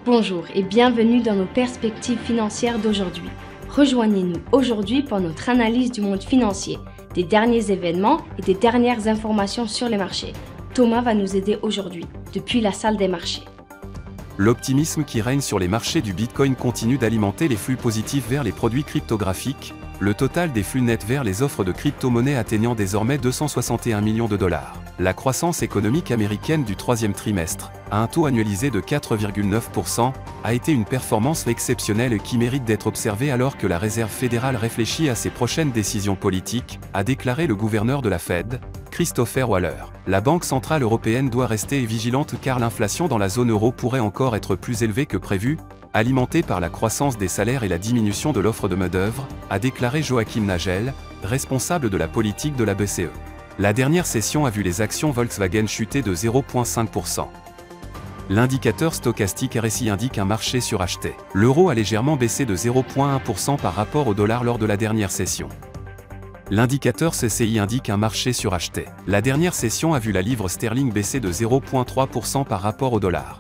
Bonjour et bienvenue dans nos perspectives financières d'aujourd'hui. Rejoignez-nous aujourd'hui pour notre analyse du monde financier, des derniers événements et des dernières informations sur les marchés. Thomas va nous aider aujourd'hui, depuis la salle des marchés. L'optimisme qui règne sur les marchés du Bitcoin continue d'alimenter les flux positifs vers les produits cryptographiques, le total des flux nets vers les offres de crypto-monnaies atteignant désormais 261 millions de dollars. La croissance économique américaine du troisième trimestre, à un taux annualisé de 4,9%, a été une performance exceptionnelle qui mérite d'être observée alors que la Réserve fédérale réfléchit à ses prochaines décisions politiques, a déclaré le gouverneur de la Fed, Christopher Waller. La Banque centrale européenne doit rester vigilante car l'inflation dans la zone euro pourrait encore être plus élevée que prévu, alimentée par la croissance des salaires et la diminution de l'offre de main-d'œuvre, a déclaré Joachim Nagel, responsable de la politique de la BCE. La dernière session a vu les actions Volkswagen chuter de 0,5%. L'indicateur stochastique RSI indique un marché suracheté. L'euro a légèrement baissé de 0,1% par rapport au dollar lors de la dernière session. L'indicateur CCI indique un marché suracheté. La dernière session a vu la livre sterling baisser de 0,3% par rapport au dollar.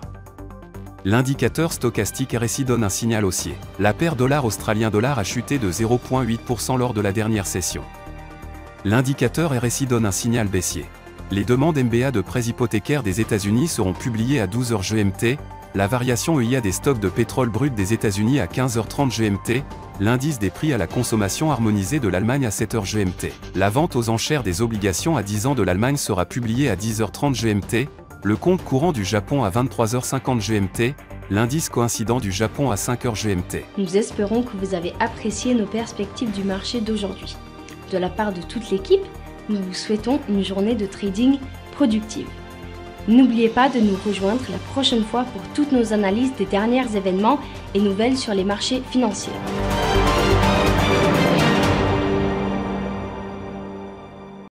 L'indicateur stochastique RSI donne un signal haussier. La paire dollar-australien-dollar a chuté de 0,8% lors de la dernière session. L'indicateur RSI donne un signal baissier. Les demandes MBA de prêts hypothécaires des États-Unis seront publiées à 12h GMT, la variation EIA des stocks de pétrole brut des États-Unis à 15h30 GMT, l'indice des prix à la consommation harmonisé de l'Allemagne à 7h GMT. La vente aux enchères des obligations à 10 ans de l'Allemagne sera publiée à 10h30 GMT, le compte courant du Japon à 23h50 GMT, l'indice coïncident du Japon à 5h GMT. Nous espérons que vous avez apprécié nos perspectives du marché d'aujourd'hui. De la part de toute l'équipe, nous vous souhaitons une journée de trading productive. N'oubliez pas de nous rejoindre la prochaine fois pour toutes nos analyses des derniers événements et nouvelles sur les marchés financiers.